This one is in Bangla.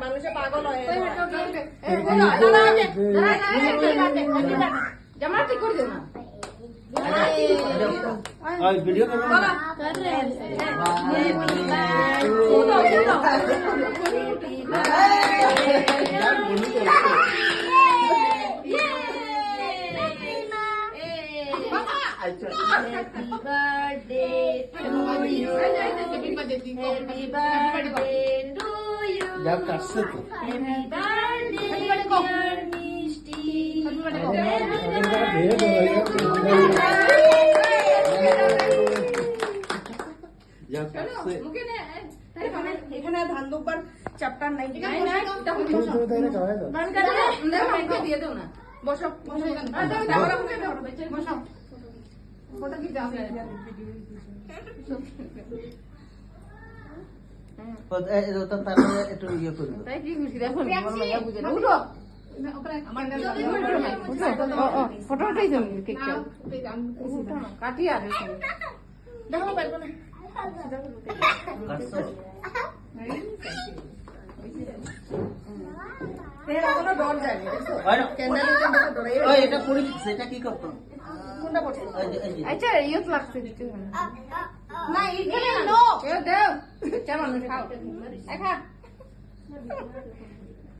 মানুষে পাগল হয় জামা ঠিক করে দেও না video Happy birthday to you. Happy birthday to you. যাক কাটছে তো Happy birthday, dear Mishti. যাক কাটছে এখানে ধান দুবার চ্যাপ্টার নাই দিয়ে দেও না বসো বসো ফটো কি যাবে তারপরে একটু ইয়ে করবো তাই কি খুশি দেখো বুঝে না উঠো ফটোটাই জন্য কেকটা কাটি আর দেখো পারবো না কাটছে কোনো ডর যায় না এটা করে দিচ্ছে এটা কি করতো কোনটা করছে আচ্ছা ইয়ত লাগছে দিতে না এইখানে নো দেও চলো খাও খা